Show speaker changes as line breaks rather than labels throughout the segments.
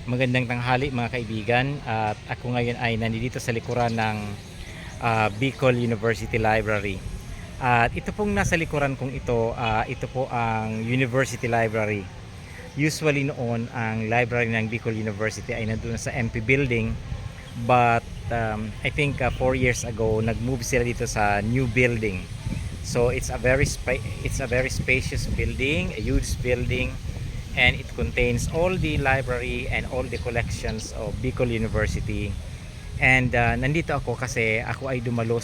Magandang tanghali mga kaibigan, at ako ngayon ay nandito sa likuran ng Bicol University Library. At ito pong nasa likuran kong ito po ang University Library. Usually noon ang library ng Bicol University ay nandun sa MP building, but I think 4 years ago nag-move sila dito sa new building. So it's a very spacious building, a huge building, and it contains all the library and all the collections of Bicol University. And nandito ako kasi ako ay dumalo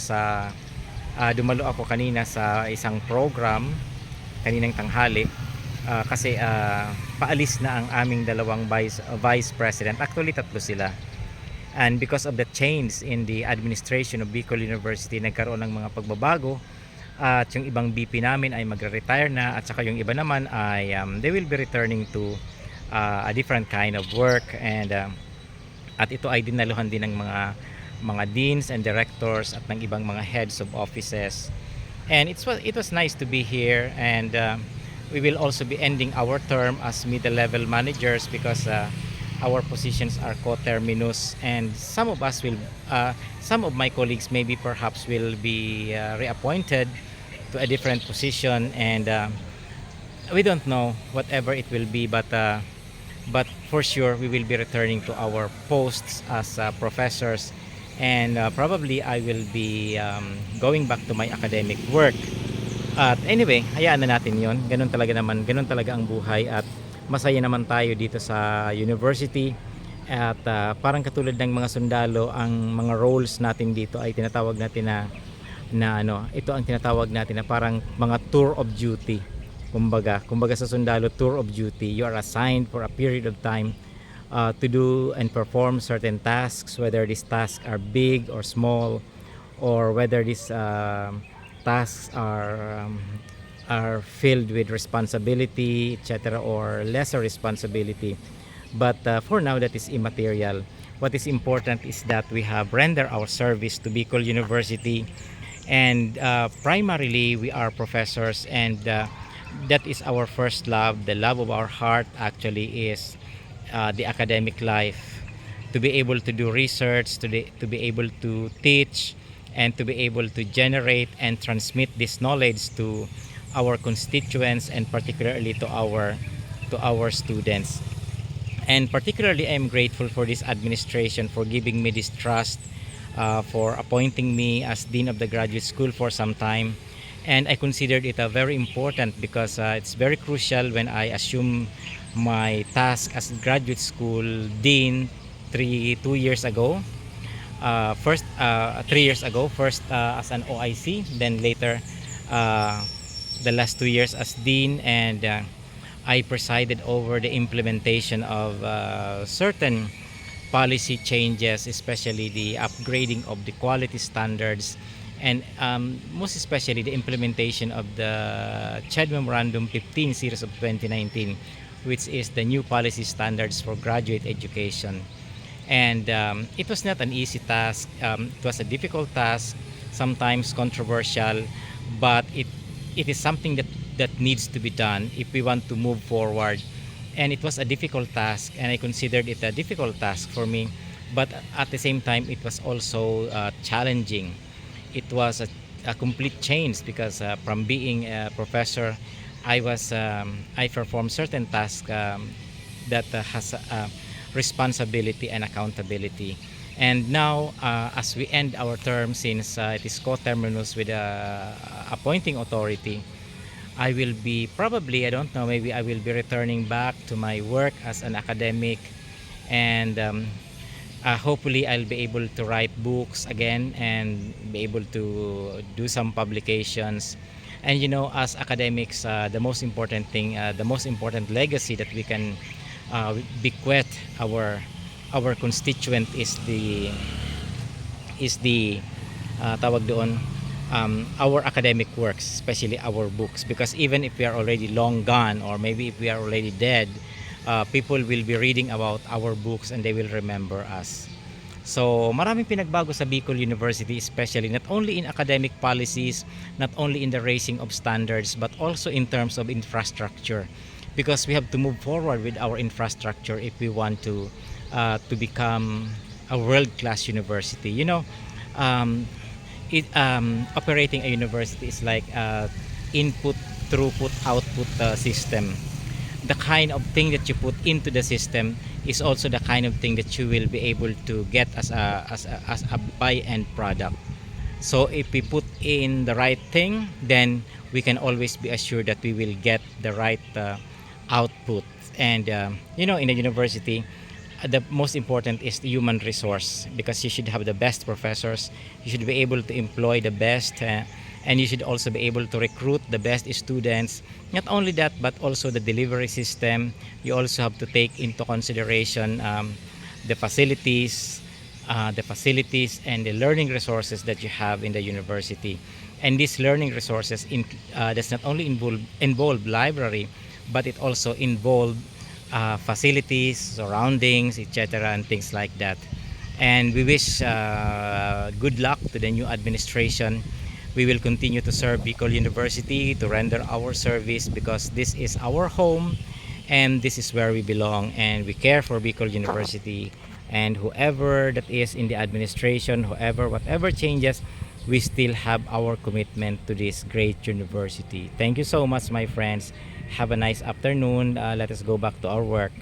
ako kanina sa isang program kaninang tanghali, kasi paalis na ang aming dalawang vice president. Actually tatlo sila. And because of the change in the administration of Bicol University, nagkaroon ng mga pagbabago, at yung ibang BP namin ay magre-retire na, at saka yung iba naman ay they will be returning to a different kind of work. And at ito ay dinaluhan din ng mga deans and directors at ng ibang mga heads of offices. And it was nice to be here, and we will also be ending our term as middle level managers, because our positions are coterminous, and some of my colleagues maybe perhaps will be reappointed to a different position, and we don't know whatever it will be, but for sure we will be returning to our posts as professors, and probably I will be going back to my academic work. At anyway, hayaan na natin yon. Ganun talaga ang buhay, at masaya naman tayo dito sa university. At parang katulad ng mga sundalo, ang mga roles natin dito ay tinatawag natin ito ang tinatawag natin na parang mga tour of duty. Kumbaga sa sundalo, tour of duty. You are assigned for a period of time to do and perform certain tasks, whether these tasks are big or small, or whether these tasks are filled with responsibility, etc., or lesser responsibility. But for now, that is immaterial. What is important is that we have rendered our service to Bicol University, and primarily we are professors, and that is our first love. The love of our heart actually is the academic life, to be able to do research, to be able to teach, and to be able to generate and transmit this knowledge to our constituents, and particularly to our students. And particularly I am grateful for this administration for giving me this trust, for appointing me as Dean of the Graduate School for some time. And I considered it very important, because it's very crucial when I assume my task as Graduate School Dean 2 years ago. First 3 years ago, first as an OIC, then later the last 2 years as Dean, and I presided over the implementation of certain policy changes, especially the upgrading of the quality standards, and most especially the implementation of the CHED Memorandum 15 series of 2019, which is the new policy standards for graduate education. And it was not an easy task. It was a difficult task, sometimes controversial, but it is something that needs to be done if we want to move forward. And it was a difficult task, and I considered it a difficult task for me, but at the same time it was also challenging. It was a complete change, because from being a professor, I performed certain tasks that has responsibility and accountability. And now, as we end our term, since it is coterminous with appointing authority, I will be probably, I don't know, maybe I will be returning back to my work as an academic, and hopefully I'll be able to write books again and be able to do some publications. And as academics, the most important thing, the most important legacy that we can bequeath our constituent is the tawag doon, our academic works, especially our books, because even if we are already long gone, or maybe if we are already dead, people will be reading about our books, and they will remember us. So maraming pinagbago sa Bicol University, especially not only in academic policies, not only in the raising of standards, but also in terms of infrastructure, because we have to move forward with our infrastructure if we want to to become a world-class university. Um, operating a university is like input, throughput, output system. The kind of thing that you put into the system is also the kind of thing that you will be able to get as a buy-end product. So if we put in the right thing, then we can always be assured that we will get the right output. And in a university, the most important is the human resource, because you should have the best professors. You should be able to employ the best, and you should also be able to recruit the best students. Not only that, but also the delivery system. You also have to take into consideration the facilities, and the learning resources that you have in the university. And these learning resources does not only involve library, but it also involve facilities, surroundings, etc., and things like that. And we wish good luck to the new administration. We will continue to serve Bicol University, to render our service, because this is our home and this is where we belong, and we care for Bicol University. And whoever that is in the administration, whatever changes, we still have our commitment to this great university. Thank you so much, my friends. Have a nice afternoon. Let us go back to our work.